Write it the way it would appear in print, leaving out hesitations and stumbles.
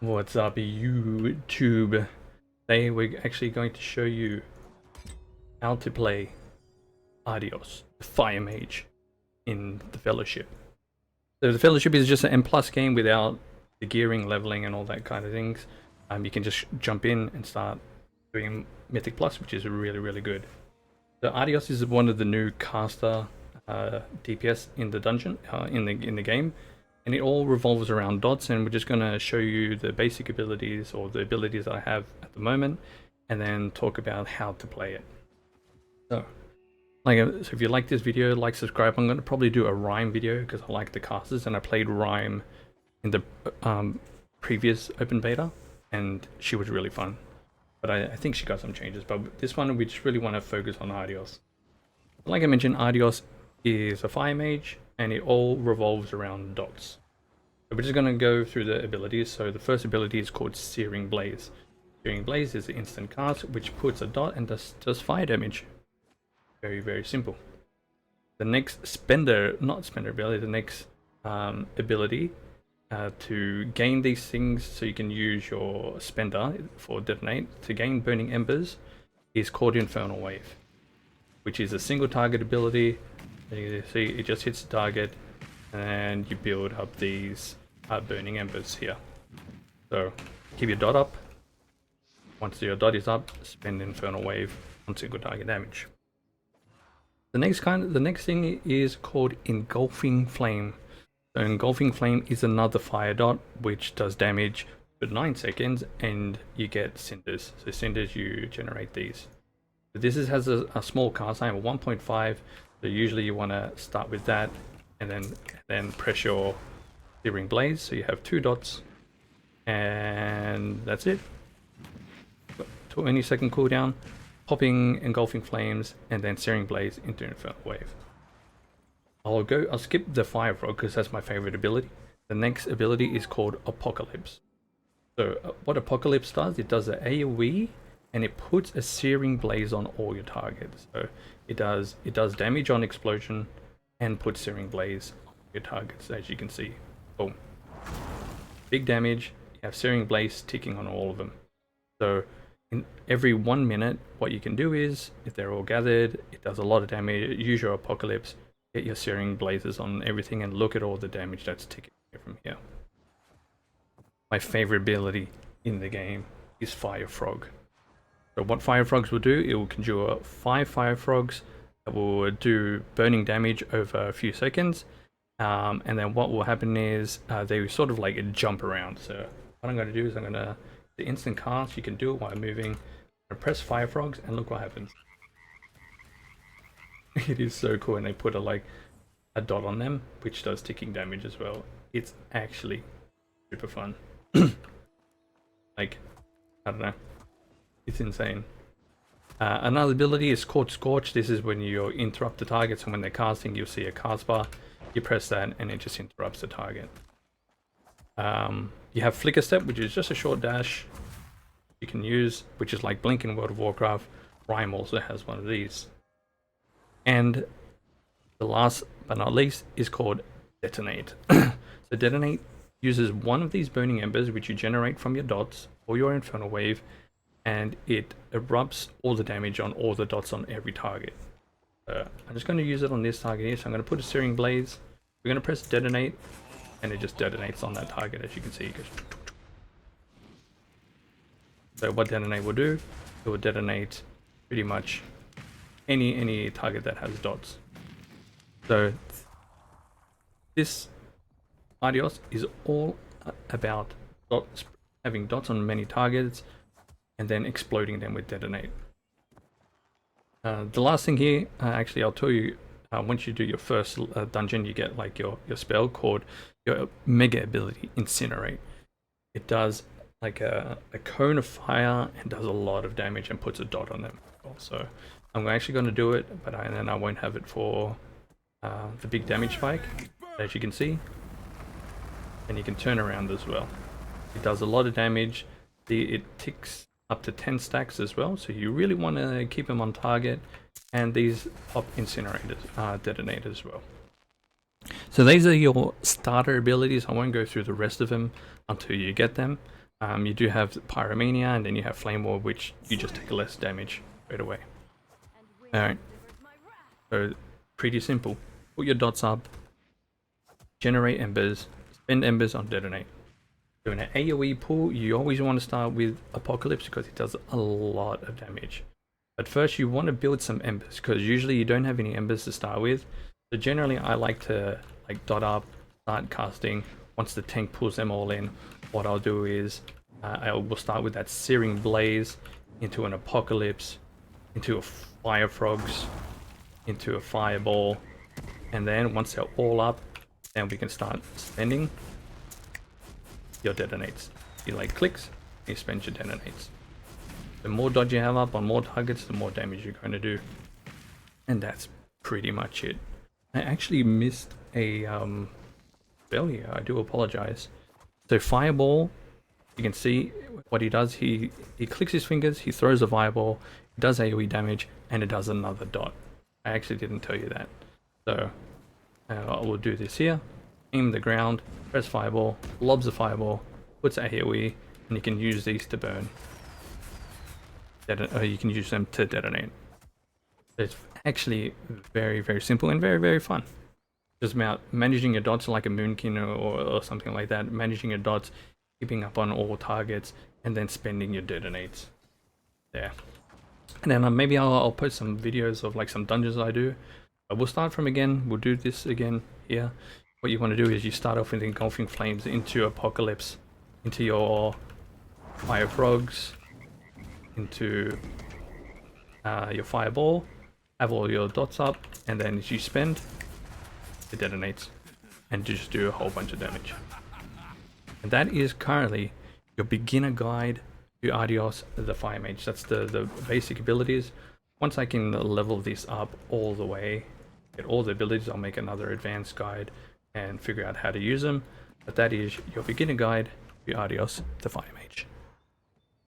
What's up, YouTube? Today we're actually going to show you how to play Ardios, the Fire Mage, in the Fellowship. So the Fellowship is just an M+ game without the gearing, leveling, and all that kind of things. You can just jump in and start doing Mythic Plus, which is really good. So Ardios is one of the new caster DPS in the dungeon, in the game. And it all revolves around dots, and we're just going to show you the basic abilities or the abilities I have at the moment, and then talk about how to play it. So if you like this video, like, subscribe. I'm going to probably do a Rhyme video because I like the casters, and I played Rhyme in the previous open beta, and she was really fun. But I think she got some changes. But this one, we just really want to focus on Ardios. Like I mentioned, Ardios is a Fire Mage, and it all revolves around dots. So we're just going to go through the abilities. So the first ability is called Searing Blaze. Searing Blaze is an instant cast which puts a dot and does fire damage. Very simple. The next ability, the next ability to gain these things, so you can use your spender for detonate to gain burning embers, is called Infernal Wave, which is a single target ability. You see, it just hits the target, and you build up these burning embers here. So keep your dot up. Once your dot is up, spend Infernal Wave on single target damage. The next thing is called Engulfing Flame. So Engulfing Flame is another fire dot which does damage for 9 seconds, and you get cinders. So cinders, you generate these. So this has a small cast time of 1.5. So usually you want to start with that, and then press your Searing Blaze, so you have 2 dots, and that's it. 20-second cooldown, popping Engulfing Flames, and then Searing Blaze into Infernal Wave. I'll skip the Fire Frog because that's my favorite ability. The next ability is called Apocalypse. So what Apocalypse does, it does an AoE, and it puts a Searing Blaze on all your targets. So it does damage on explosion and puts Searing Blaze on your targets, as you can see. Boom. Big damage. You have Searing Blaze ticking on all of them. So in every 1 minute, what you can do is, if they're all gathered, it does a lot of damage. Use your Apocalypse, get your Searing Blazes on everything, and look at all the damage that's ticking from here. My favorite ability in the game is Fire Frog. So what Fire Frogs will do, it will conjure 5 Fire Frogs that will do burning damage over a few seconds. And then what will happen is they sort of like jump around. So what I'm going to do is the instant cast, you can do it while moving. I press Fire Frogs and look what happens. It is so cool, and they put a dot on them, which does ticking damage as well. It's actually super fun. I don't know. It's insane. Another ability is called Scorch. This is when you interrupt the target, so when they're casting, you'll see a cast bar. You press that and it just interrupts the target. You have Flicker Step, which is just a short dash you can use, which is like Blink in World of Warcraft. Rhyme also has one of these. And the last but not least is called Detonate. So Detonate uses one of these burning embers which you generate from your dots or your Infernal Wave, and it erupts all the damage on all the dots on every target. I'm just going to use it on this target here, so I'm going to put a Searing Blaze. We're going to press Detonate, and it just detonates on that target, as you can see. It goes. So what Detonate will do, it will detonate pretty much any target that has dots. So this Ardios is all about dots, having dots on many targets, and then exploding them with Detonate. The last thing here, actually I'll tell you, once you do your first dungeon, you get like your spell called your mega ability, Incinerate. It does like a cone of fire and does a lot of damage and puts a dot on them. So I'm actually going to do it, but then I won't have it for the big damage spike, as you can see. And you can turn around as well. It does a lot of damage. It ticks up to 10 stacks as well, so you really want to keep them on target. And these pop incinerators, detonators as well. So these are your starter abilities. I won't go through the rest of them until you get them. You do have Pyromania, and then you have Flame War, which you just take less damage straight away. Alright, so pretty simple. Put your dots up, generate embers, spend embers on detonate. Doing an AoE pull, you always want to start with Apocalypse because it does a lot of damage. But first you want to build some embers because usually you don't have any embers to start with. So generally I like to dot up, start casting. Once the tank pulls them all in, what I'll do is I will start with that Searing Blaze into an Apocalypse, into a Fire Frogs, into a Fireball, and then once they're all up, then we can start spending your detonates. You clicks, you spend your detonates. The more dodge you have up on more targets, the more damage you're going to do. And that's pretty much it. I actually missed a spell here, I do apologize. So Fireball, you can see what he does. He clicks his fingers, he throws a Fireball, it does AoE damage, and it does another dot. I actually didn't tell you that. So I will do this here. Aim the ground, press Fireball, lobs the Fireball, puts AoE, and you can use these to burn. You can use them to detonate. It's actually very, very simple and very, very fun. Just about managing your dots like a Moonkin or something like that. Managing your dots, keeping up on all targets, and then spending your detonates. There. And then maybe I'll post some videos of some dungeons I do. But we'll start from again. We'll do this again here. What you want to do is you start off with Engulfing Flames into Apocalypse, into your Fire Frogs, into your Fireball, have all your dots up, and then as you spend, it detonates, and just do a whole bunch of damage. And that is currently your beginner guide to Ardios, the Fire Mage. That's the basic abilities. Once I can level this up all the way, get all the abilities, I'll make another advanced guide and figure out how to use them. But that is your beginner guide to Ardios, the Fire Mage.